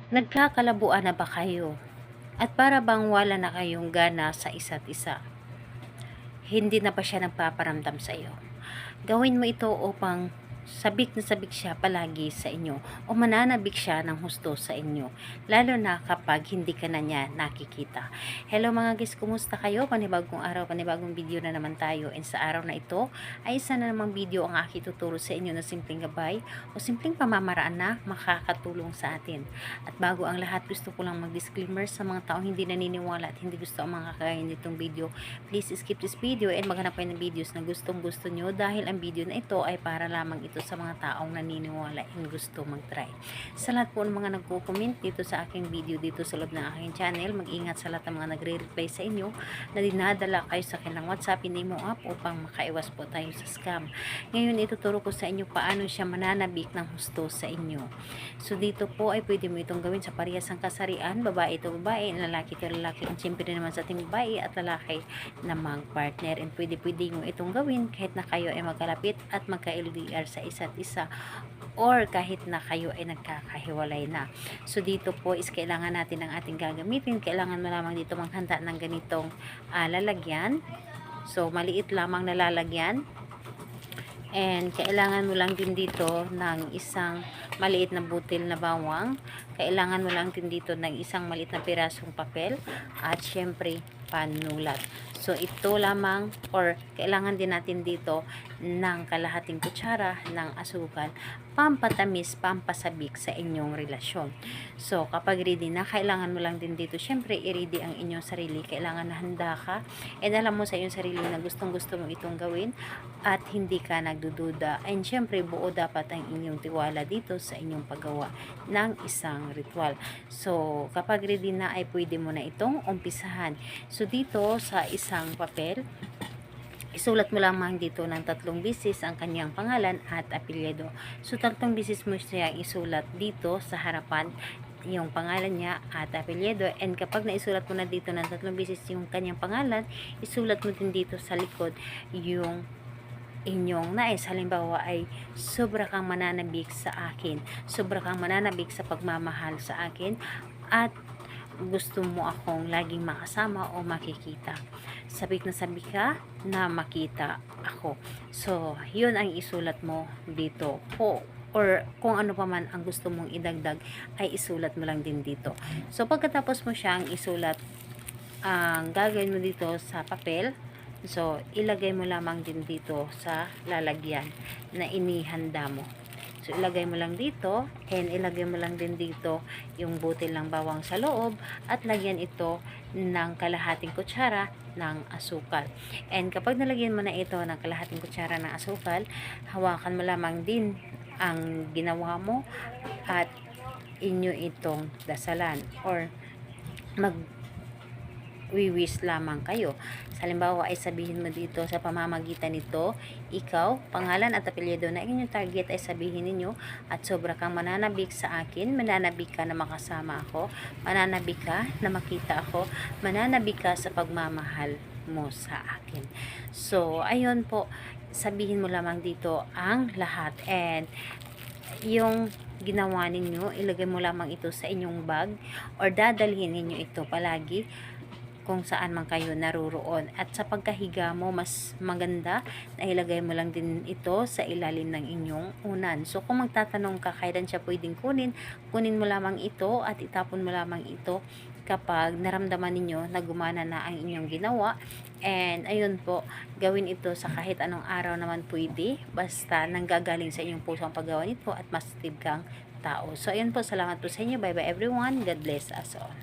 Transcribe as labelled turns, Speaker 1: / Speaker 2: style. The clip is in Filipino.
Speaker 1: Nagkakalabuan na ba kayo? At para bang wala na kayong gana sa isa't isa? Hindi na ba siya nagpaparamdam sa iyo? Gawin mo ito upang sabik na sabik siya palagi sa inyo o mananabik siya ng husto sa inyo, lalo na kapag hindi ka na niya nakikita. Hello mga guys, kumusta kayo? Panibagong araw, panibagong video na naman tayo, and sa araw na ito ay isa na namang video ang aking tuturo sa inyo na simpleng gabay o simpleng pamamaraan na makakatulong sa atin. At bago ang lahat, gusto ko lang mag-disclaimer sa mga taong hindi naniniwala at hindi gusto ang mga kagaya nitong video. Please skip this video and maghanap kayo ng videos na gustong gusto nyo, dahil ang video na ito ay para lamang ito sa mga taong naniniwala and gusto mag-try. Sa lahat po ng mga nagko-comment dito sa aking video dito sa loob ng aking channel, mag-ingat sa lahat ng mga nagre-reply sa inyo na dinadala kayo sa kanilang WhatsApp, hindi mo up upang makaiwas po tayo sa scam. Ngayon ituturo ko sa inyo paano siya mananabik ng husto sa inyo. So dito po ay pwede mo itong gawin sa parehas ng kasarian, babae ito babae, lalaki ito lalaki, and siyempre naman sa ating babae at lalaki na mag-partner, and pwede mo itong gawin kahit na kayo ay magkalapit at magka-LDR sa isa't isa, or kahit na kayo ay nagkakahiwalay na. So dito po is kailangan natin ang ating gagamitin. Kailangan mo lamang dito maghanda ng ganitong lalagyan. So maliit lamang na lalagyan, and kailangan mo lang din dito ng isang maliit na butil na bawang. Kailangan mo lang din dito ng isang maliit na pirasong papel, at syempre panulat. So ito lamang, or kailangan din natin dito ng kalahating kutsara ng asukal, pampatamis, pampasabik sa inyong relasyon. So kapag ready na, kailangan mo lang din dito syempre i-ready ang inyong sarili. Kailangan na handa ka and alam mo sa iyong sarili na gustong gusto mo itong gawin at hindi ka nagdududa, and syempre buo dapat ang inyong tiwala dito sa inyong paggawa ng isang ritual. So kapag ready na ay pwede mo na itong umpisahan. So dito sa isang papel, isulat mo lamang dito ng 3 beses ang kanyang pangalan at apelyido. So 3 beses mo siya isulat dito sa harapan yung pangalan niya at apelyido, and kapag naisulat mo na dito ng 3 beses yung kanyang pangalan, isulat mo din dito sa likod yung inyong nais. Halimbawa ay sobra kang mananabik sa akin, sobra kang mananabik sa pagmamahal sa akin, at gusto mo akong laging makasama o makikita. Sabik na sabik ka na makita ako. So yun ang isulat mo dito, or kung ano pa man ang gusto mong idagdag ay isulat mo lang din dito. So pagkatapos mo siyang isulat, ang gagawin mo dito sa papel, so ilagay mo lamang din dito sa lalagyan na inihanda mo. So ilagay mo lang dito, and ilagay mo lang din dito yung butil ng bawang sa loob, at lagyan ito ng kalahating kutsara ng asukal. And kapag nalagyan mo na ito ng kalahating kutsara ng asukal, hawakan mo lamang din ang ginawa mo at inyo itong dasalan, or wiwis lamang kayo. Halimbawa ay sabihin mo dito sa pamamagitan nito, ikaw, pangalan at apelyido na inyong target ay sabihin ninyo, at sobra kang mananabik sa akin, mananabik ka na makasama ako, mananabik ka na makita ako, mananabik ka sa pagmamahal mo sa akin. So ayun po, sabihin mo lamang dito ang lahat, and yung ginawa ninyo, ilagay mo lamang ito sa inyong bag, or dadalhin ninyo ito palagi kung saan man kayo naruroon. At sa pagkahiga mo, mas maganda na ilagay mo lang din ito sa ilalim ng inyong unan. So kung magtatanong ka kailan siya pwedeng kunin, kunin mo lamang ito at itapon mo lamang ito kapag naramdaman ninyo na gumana na ang inyong ginawa. And ayun po, gawin ito sa kahit anong araw naman pwede, basta nanggagaling sa inyong puso ang paggawa nito at positive kang tao. So ayun po, salamat po sa inyo. Bye bye everyone. God bless us all.